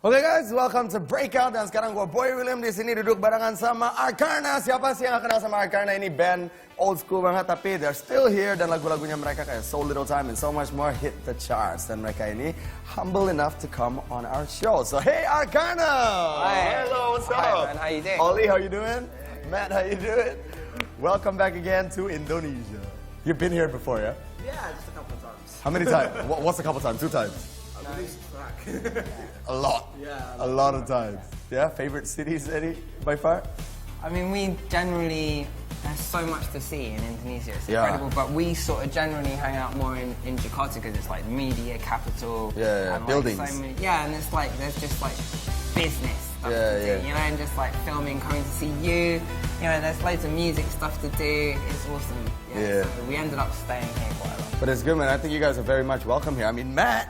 Oke guys, welcome to Breakout. Dan sekarang gue Boy William di sini duduk barengan sama Arkarna. Siapa sih yang gak kenal sama Arkarna? Ini band old school banget, tapi they're still here. Dan lagu-lagunya mereka kayak So Little Time and So Much More hit the charts. Dan mereka ini humble enough to come on our show. So hey Arkarna! Hi. Hello, what's up? Hi man, how you doing? Ollie, how you doing? Matt, how you doing? Welcome back again to Indonesia. You've been here before, yeah? Yeah, just a couple of times. How many times? What's a couple times? 2 times? I lose track. A lot. Yeah. A lot of times. Yeah, favorite cities, Eddie, by far? I mean, we generally, there's so much to see in Indonesia, it's Yeah. incredible, but we sort of generally hang out more in Jakarta because it's like media capital. Yeah, and, like, buildings. so many, yeah, and it's like, there's just like business stuff Yeah, to do, yeah. you know, and just like filming, coming to see you know, there's loads of music stuff to do, it's awesome. Yeah. So we ended up staying here quite a lot. But it's good, man. I think you guys are very much welcome here. I mean, Matt,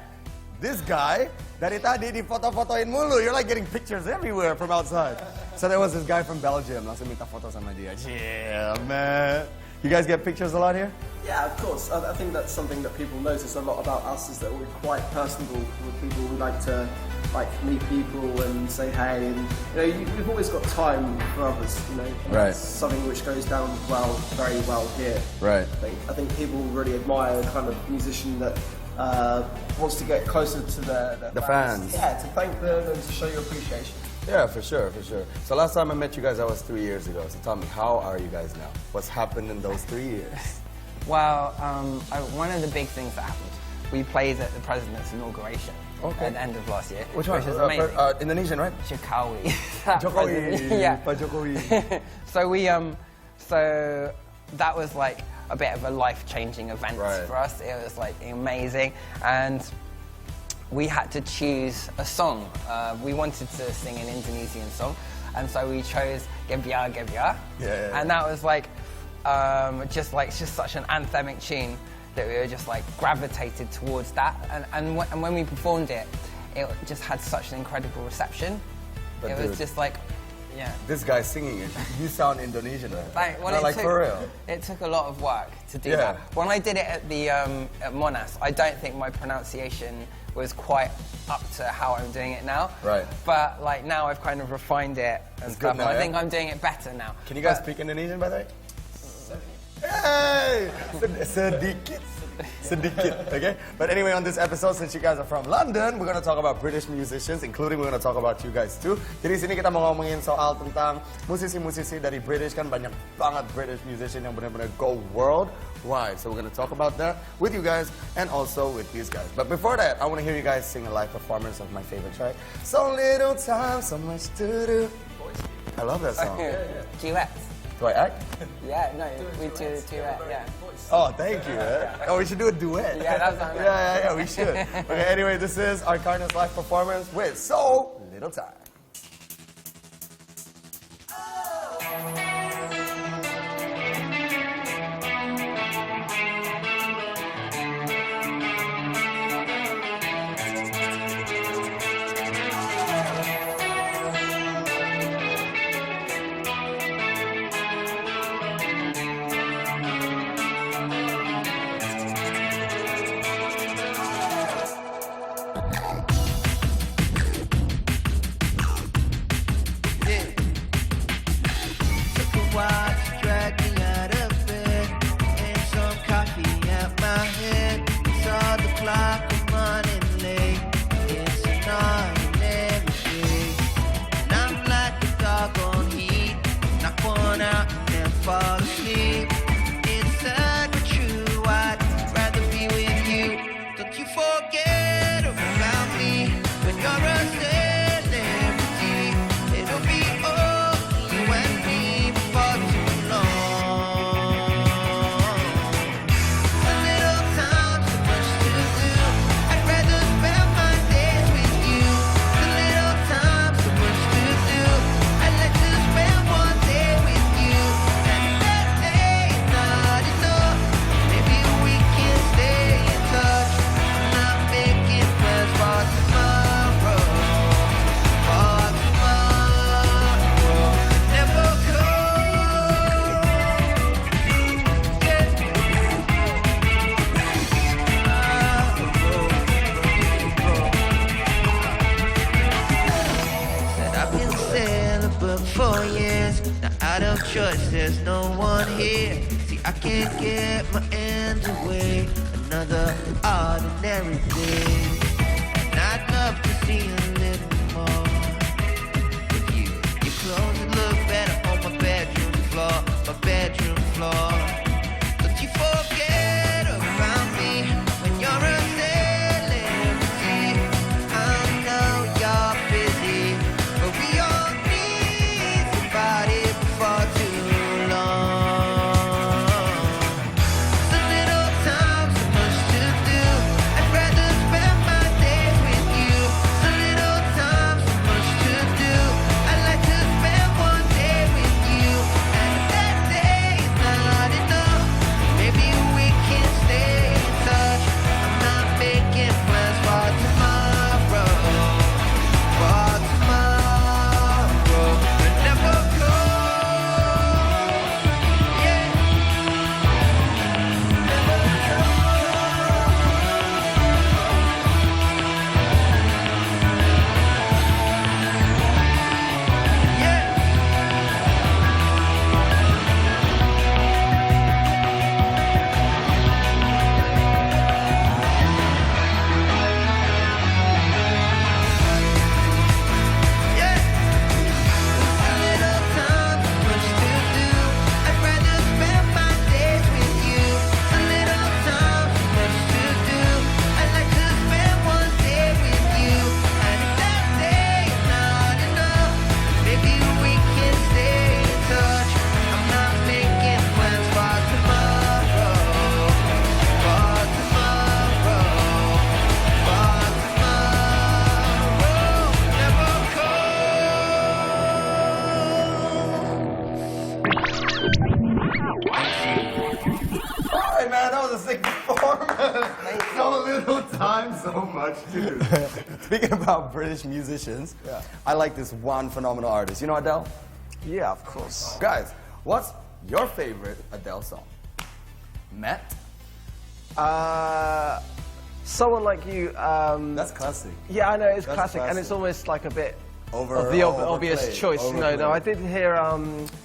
this guy, dari tadi di foto-fotoin mulu. You're like getting pictures everywhere from outside. So there was this guy from Belgium. Langsung minta foto sama dia. Yeah, man. You guys get pictures a lot here? Yeah, of course. I think that's something that people notice a lot about us is that we're quite personable with people. We like to meet people and say hey, and we've always got time for others. And Right. That's something which goes down very well here. Right. I think people really admire the kind of musician that wants to get closer to The fans. Yeah, to thank them and to show your appreciation. Yeah, for sure, for sure. So last time I met you guys, that was 3 years ago. So tell me, how are you guys now? What's happened in those 3 years? Well, one of the big things that happened, we played at the president's inauguration Okay. at the end of last year. Which one? Which was amazing. Indonesian, right? Jokowi. Jokowi. Yeah. Pak Jokowi. So so that was like a bit of a life-changing event Right. for us. It was like amazing, and we had to choose a song. We wanted to sing an Indonesian song, and so we chose Gebya Gebya. Yeah. And that was like just such an anthemic tune that we were just like gravitated towards that. And when we performed it, it just had such an incredible reception. But it was dude, just like, yeah. This guy's singing it. You sound Indonesian, right? Like for real. It took a lot of work to do Yeah. that. When I did it at the at Monash, I don't think my pronunciation was quite up to how I'm doing it now. Right. But like now I've kind of refined it and It's good stuff. now, and I yeah? think I'm doing it better now. Can you guys But- speak Indonesian, by the way? Hey! Sedikit. Sedikit, okay? But anyway, on this episode, since you guys are from London, we're gonna talk about British musicians, including we're gonna talk about you guys too. Jadi sini kita mau ngomongin soal tentang musisi-musisi dari British, kan banyak banget British musician yang benar-benar go worldwide. So we're gonna talk about that with you guys and also with these guys. But before that, I wanna hear you guys sing a live performance of my favorite track, So Little Time, So Much to Do. I love that song. Duets. Do I act? Yeah, no, we do a duet, yeah. Oh, thank you. Oh, we should do a duet. Yeah, that's what I meant. Yeah, we should. Okay, anyway, this is Arkarna's live performance with So Little Time. out of choice, there's no one here. See, I can't get my hands away. Another ordinary day. And I'd love to see a little more with you. Your clothes would look better on my bedroom floor. My bedroom floor. Don't you forget about me when you're a celebrity. I know you're busy, but we all need somebody for too long. So little time, so much to do. I'd rather spend my days with you. So little time, so much to do. I'd like to spend one day with you. And if that day is not enough, maybe we can stay in touch. I'm not making plans for tomorrow. For tomorrow, but never go. Yeah. Little time, so much to do. I'd rather spend my days with you. So little time, so much to do. I'd like to spend one day with you. And if that day is not enough, maybe we can stay in touch. I'm not making plans for tomorrow. For tomorrow. For tomorrow. Never All right, man, that was a sick performance. So little time, so much to do. Speaking about British musicians, I like this one phenomenal artist. You know Adele? Yeah, of course. Guys, what's your favorite Adele song? Matt? Someone like you. That's classic. Yeah, I know it's That's classic, and classic. it's almost like a bit Over- of the obvious overplayed, choice. No, overplayed. I did hear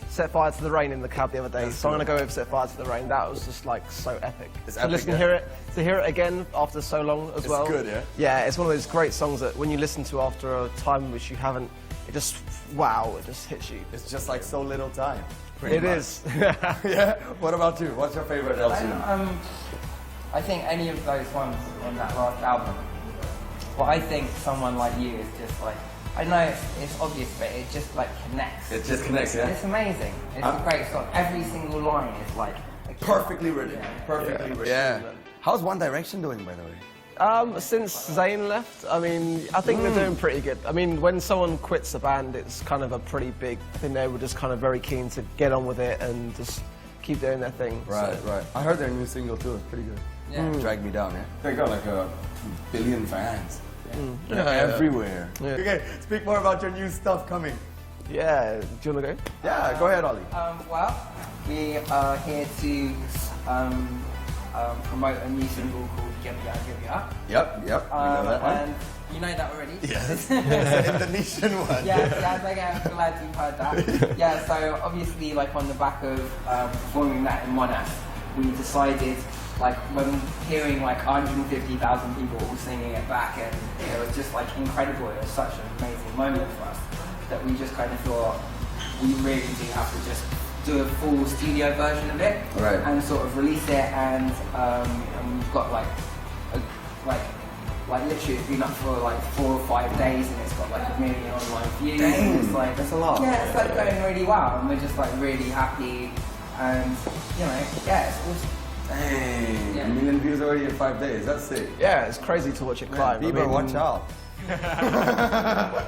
"Set Fire to the Rain" in the cab the other day, so I'm gonna go with "Set Fire to the Rain." That was just like so epic. It's to epic, listen, yeah? to hear it again after so long as It's well. good, yeah? Yeah, it's one of those great songs that when you listen to after a time which you haven't, it just wow, it just hits you. It's just like so little time. It is. Yeah? What about you? What's your favorite Adele tune? I think any of those ones on that last album. But I think someone like you is just like, I know it's obvious, but it just like connects. It just connects, yeah? It's amazing. It's a great song. Every single line is like Perfectly written. Perfectly written. Yeah. How's One Direction doing, by the way? Since Zayn left, I mean, I think they're doing pretty good. I mean, when someone quits a band, it's kind of a pretty big. I think they were just kind of very keen to get on with it and just keep doing their thing. Right, so. right. I heard their new single too. It's pretty good. Yeah. Drag Me Down, yeah? They got like a 2 billion fans. They're Yeah. everywhere. Yeah. Okay, speak more about your new stuff coming. Yeah, do you want to go? Yeah, go ahead, Ollie. Well, we are here to promote a new single called Give Ya, Give Ya. Yep, we know that one. And you know that already? Yes, it's an Indonesian one. Yeah, I'm glad you've heard that. Yeah, so obviously, like on the back of performing that in Monash, we decided, like when hearing like 150,000 people all singing it back, and it was just like incredible. It was such an amazing moment for us that we just kind of thought we really do have to just do a full studio version of it, Right. and sort of release it, and we've got like literally it's been up for like 4 or 5 days, and it's got like 1 million online views. And it's like that's a lot. Yeah, it's like going really well, and we're just like really happy, and you know, yeah, it's awesome. Dang, Yeah. 1 million views already in 5 days. That's sick. Yeah, it's crazy to watch it climb. Bieber, watch out.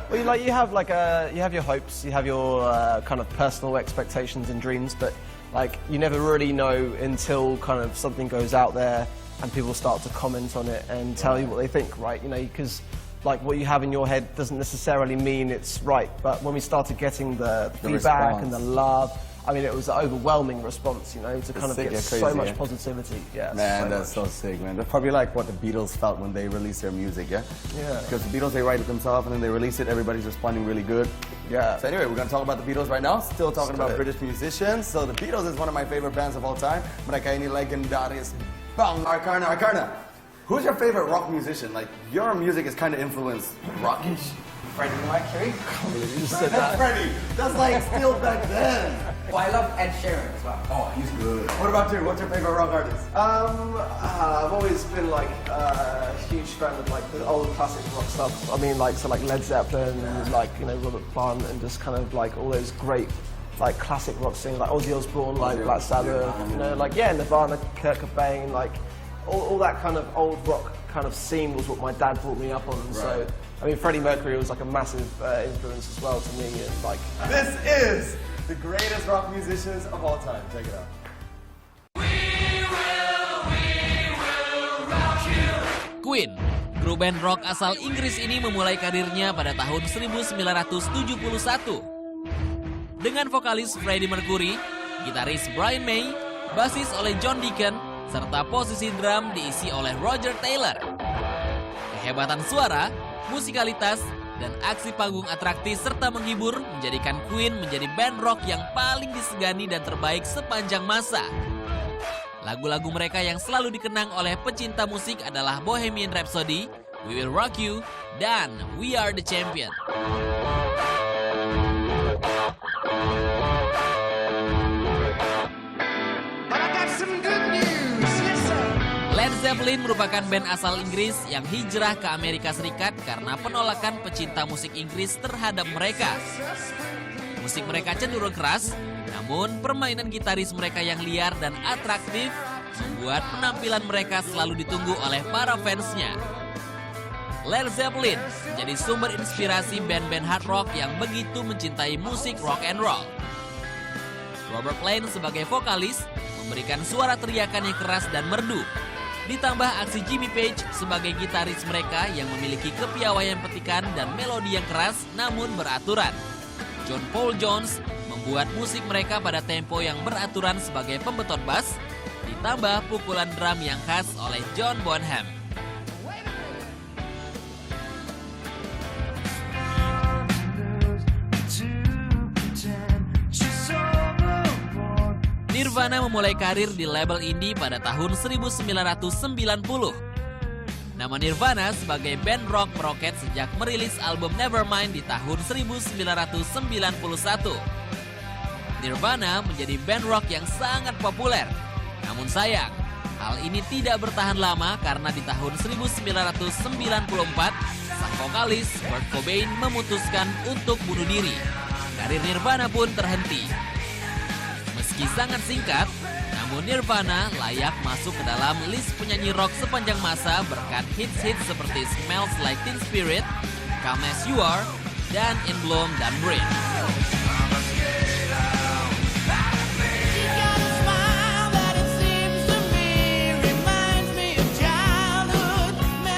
Well, you have your hopes, you have your kind of personal expectations and dreams, but like you never really know until kind of something goes out there and people start to comment on it and tell you what they think, right? You know, because like what you have in your head doesn't necessarily mean it's right. But when we started getting the feedback and the love, I mean, it was an overwhelming response, you know, to kind of sick, get yeah, so crazy, much yeah. positivity. Yeah, Man, that's so sick, man. That's probably like what the Beatles felt when they released their music, yeah? Yeah. Because the Beatles, they write it themselves and then they release it, everybody's responding really good. Yeah. So anyway, we're gonna talk about the Beatles right now. Still talking about British musicians. So the Beatles is one of my favorite bands of all time. Mereka ini legendaris. Bang, Arkarna. Who's your favorite rock musician? Like, your music is kind of influenced rockish. Freddie Mercury. You just said that. Freddie. That's like still back then. Well, I love Ed Sheeran as well. Oh, he's good. What about you? What's your favorite rock artist? I've always been like a huge fan of like the old classic rock stuff. I mean, like so like Led Zeppelin, like Robert Plant, and just kind of like all those great like classic rock singers like Ozzy Osbourne, like Black Sabbath, like Nirvana, Kurt Cobain, like all that kind of old rock kind of scene was what my dad brought me up on. And so I mean, Freddie Mercury was like a massive influence as well to me, and like this is the greatest rock musicians of all time. Check it out. Queen, grup band rock asal Inggris ini memulai karirnya pada tahun 1971 dengan vokalis Freddie Mercury, gitaris Brian May, basis oleh John Deacon, serta posisi drum diisi oleh Roger Taylor. Kehebatan suara, musikalitas, dan aksi panggung atraktif serta menghibur menjadikan Queen menjadi band rock yang paling disegani dan terbaik sepanjang masa. Lagu-lagu mereka yang selalu dikenang oleh pecinta musik adalah Bohemian Rhapsody, We Will Rock You, dan We Are The Champion. Led Zeppelin merupakan band asal Inggris yang hijrah ke Amerika Serikat karena penolakan pecinta musik Inggris terhadap mereka. Musik mereka cenderung keras, namun permainan gitaris mereka yang liar dan atraktif membuat penampilan mereka selalu ditunggu oleh para fansnya. Led Zeppelin menjadi sumber inspirasi band-band hard rock yang begitu mencintai musik rock and roll. Robert Plant sebagai vokalis memberikan suara teriakan yang keras dan merdu. Ditambah aksi Jimmy Page sebagai gitaris mereka yang memiliki kepiawaian petikan dan melodi yang keras namun beraturan. John Paul Jones membuat musik mereka pada tempo yang beraturan sebagai pembetot bass, ditambah pukulan drum yang khas oleh John Bonham. Nirvana memulai karir di label indie pada tahun 1990. Nama Nirvana sebagai band rock meroket sejak merilis album Nevermind di tahun 1991. Nirvana menjadi band rock yang sangat populer. Namun sayang, hal ini tidak bertahan lama karena di tahun 1994, sang vokalis Kurt Cobain memutuskan untuk bunuh diri. Karir Nirvana pun terhenti. Meski sangat singkat, namun Nirvana layak masuk ke dalam list penyanyi rock sepanjang masa berkat hits-hits seperti Smells Like Teen Spirit, Come As You Are, dan In Bloom dan Breathe.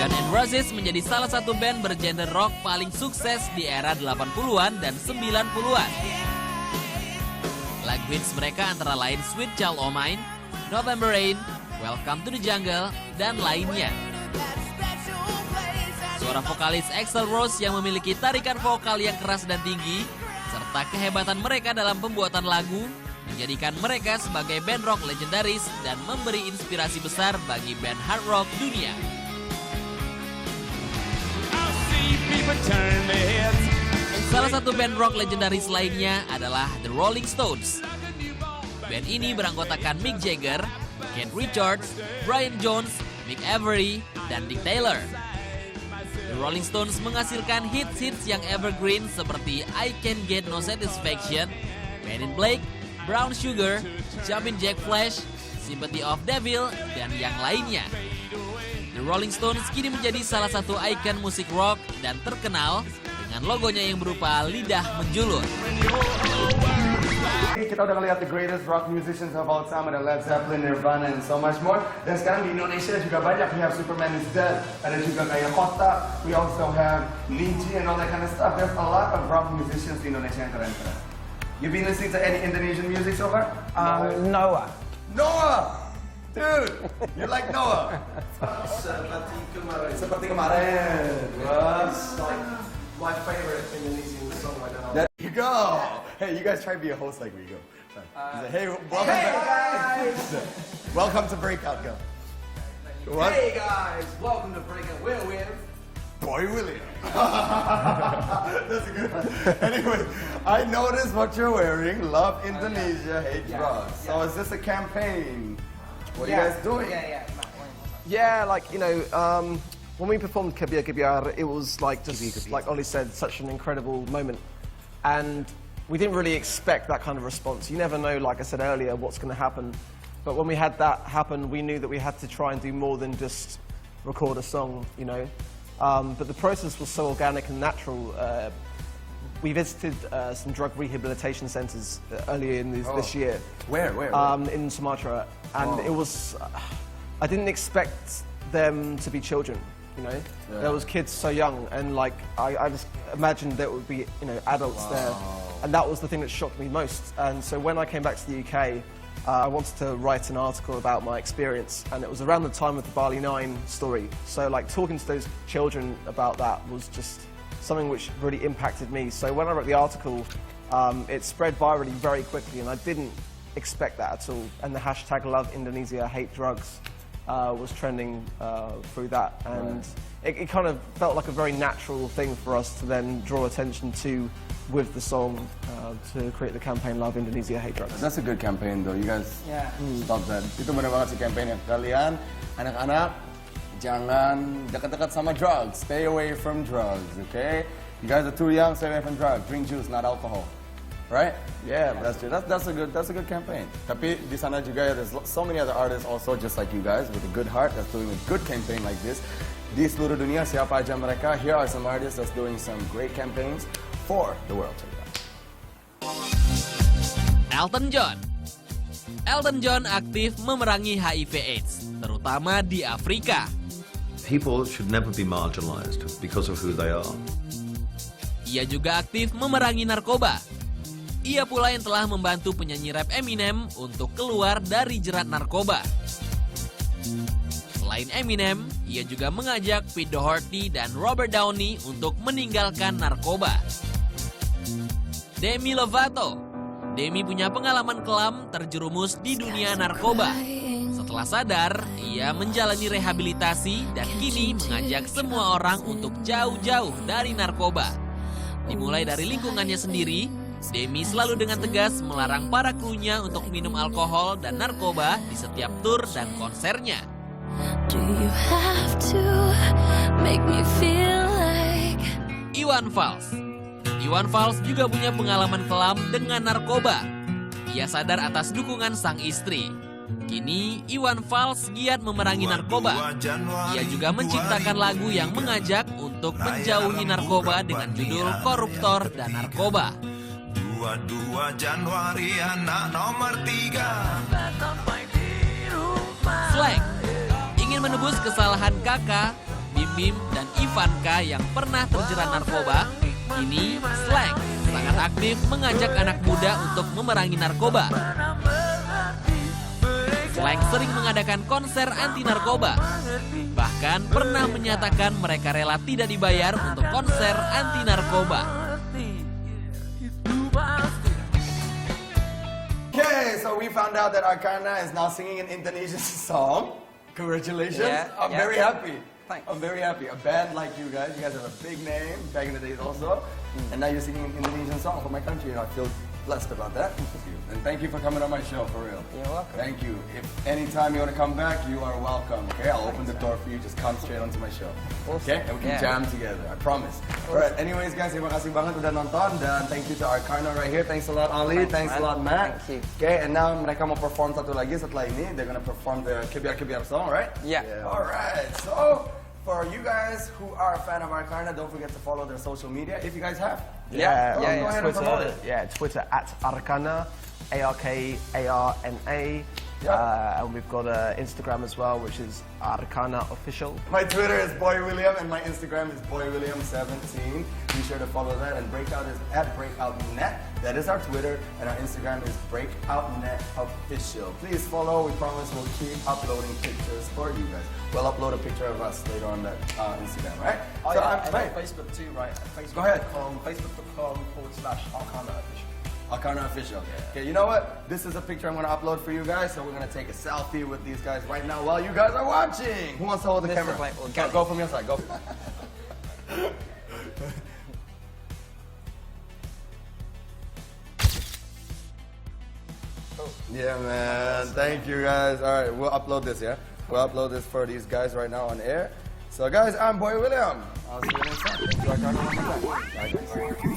Guns N' Roses menjadi salah satu band bergenre rock paling sukses di era 80-an dan 90-an. Lagu hits mereka antara lain Sweet Child O' Mine, November Rain, Welcome to the Jungle, dan lainnya. Suara vokalis Axl Rose yang memiliki tarikan vokal yang keras dan tinggi, serta kehebatan mereka dalam pembuatan lagu, menjadikan mereka sebagai band rock legendaris dan memberi inspirasi besar bagi band hard rock dunia. Salah satu band rock legendaris lainnya adalah The Rolling Stones. Band ini beranggotakan Mick Jagger, Keith Richards, Brian Jones, Mick Avery, dan Dick Taylor. The Rolling Stones menghasilkan hits-hits yang evergreen seperti I Can't Get No Satisfaction, Men in Black, Brown Sugar, Jumpin' Jack Flash, Sympathy of Devil, dan yang lainnya. The Rolling Stones kini menjadi salah satu ikon musik rock dan terkenal dengan logonya yang berupa lidah menjulur. Kita udah ngeliat the greatest rock musicians of all time, ada Led Zeppelin, Nirvana, and so much more. Dan sekarang di Indonesia juga banyak. We have Superman is Dead, ada juga kayak Kota. We also have Niji and all that kind of stuff. There's a lot of rock musicians di Indonesia yang keren-keren. You been listening to any Indonesian music so far? Noah. Noah! Dude, you're like Noah. Seperti kemarin. It's like my favorite Indonesian song right now. Hey, you guys try to be a host like we go. He's like, hey, welcome guys! welcome to Breakout, go. What? Hey guys, welcome to Breakout. We're with Boy William. That's a good one. Anyway, I noticed what you're wearing. Love Indonesia, hate drugs. So is this a campaign? What are you guys doing? Yeah, like, you know, when we performed Kebiar Kebiar, it was like just, like Ollie said, such an incredible moment. And we didn't really expect that kind of response. You never know, like I said earlier, what's going to happen. But when we had that happen, we knew that we had to try and do more than just record a song, you know. But the process was so organic and natural. We visited some drug rehabilitation centres earlier in this year. Where? In Sumatra. And it was... I didn't expect them to be children, you know. Yeah. There was kids so young, and like I just imagined there would be, you know, adults there, and that was the thing that shocked me most. And so when I came back to the UK, I wanted to write an article about my experience, and it was around the time of the Bali 9 story. So like talking to those children about that was just something which really impacted me. So when I wrote the article, it spread virally very quickly, and I didn't expect that at all. And the hashtag Love Indonesia Hate Drugs was trending through that, and it kind of felt like a very natural thing for us to then draw attention to with the song to create the campaign Love Indonesia Hate Drugs. That's a good campaign though. You guys stop that. Itu benar banget sih campaign-nya. Kalian anak-anak jangan dekat-dekat sama drugs. Stay away from drugs, okay? You guys are too young. Stay away from drugs. Drink juice, not alcohol. Right? Yeah, that's true. That's a good campaign. Tapi di sana juga there's so many other artists also just like you guys with a good heart that's doing a good campaign like this. Di seluruh dunia siapa aja mereka, here are some artists that's doing some great campaigns for the world. Elton John. Elton John aktif memerangi HIV/AIDS, terutama di Afrika. People should never be marginalized because of who they are. Ia juga aktif memerangi narkoba. Ia pula yang telah membantu penyanyi rap Eminem untuk keluar dari jerat narkoba. Selain Eminem, ia juga mengajak Pete Doherty dan Robert Downey untuk meninggalkan narkoba. Demi Lovato. Demi punya pengalaman kelam terjerumus di dunia narkoba. Setelah sadar, ia menjalani rehabilitasi dan kini mengajak semua orang untuk jauh-jauh dari narkoba. Dimulai dari lingkungannya sendiri, Demi selalu dengan tegas melarang para krunya untuk minum alkohol dan narkoba di setiap tur dan konsernya. Iwan Fals. Iwan Fals juga punya pengalaman kelam dengan narkoba. Ia sadar atas dukungan sang istri. Kini Iwan Fals giat memerangi narkoba. Ia juga menciptakan lagu yang mengajak untuk menjauhi narkoba dengan judul Koruptor dan Narkoba. 22 Januari anak nomor 3. Slang. Ingin menebus kesalahan kakak, Bim Bim dan Ivanka yang pernah terjerat narkoba, kini Slang sangat aktif mengajak anak muda untuk memerangi narkoba. Slang sering mengadakan konser anti narkoba. Bahkan pernah menyatakan mereka rela tidak dibayar untuk konser anti narkoba. Okay, so we found out that Arkarna is now singing an Indonesian song. Congratulations. I'm very happy. Thanks. I'm very happy. A band like you guys have a big name back in the days also. And now you're singing an Indonesian song for my country, and I feel blessed about that. And thank you for coming on my show, for real. You're welcome. Thank you. If anytime you want to come back, you are welcome. Okay, I'll open the door for you. Just come straight onto my show. Okay, and we can jam together. I promise. Alright. Anyways, guys, terima kasih banget udah nonton, dan thank you to Arkarna right here. Thanks a lot, Ali. Thanks a lot, Matt. Thank you. Okay, and now mereka mau perform satu lagi setelah ini. They're gonna perform the Kebiar Kebiar song, right? Yeah. Alright. So, for you guys who are a fan of Arkarna, don't forget to follow their social media if you guys have. Go ahead and promote it. Twitter at Arkarna, Arkarna. And we've got Instagram as well, which is Arkarna Official. My Twitter is Boy William, and my Instagram is boywilliam17. Be sure to follow that. And Breakout is at BreakoutNet. That is our Twitter, and our Instagram is BreakoutNet Official. Please follow. We promise we'll keep uploading pictures for you guys. We'll upload a picture of us later on that Instagram, right? And Facebook too, right? Go ahead. Facebook.com/Arkarna Official. Arkarna official. Okay, you know what? This is a picture I'm gonna upload for you guys, so we're gonna take a selfie with these guys right now while you guys are watching. Who wants to hold the This camera? is like Go, organic. go from your side. Go. Yeah, man. Thank you, guys. All right, we'll upload this. Yeah, we'll upload this for these guys right now on air. So, guys, I'm Boy William. I'll see you next time. Thank you, Arkarna. Bye, guys.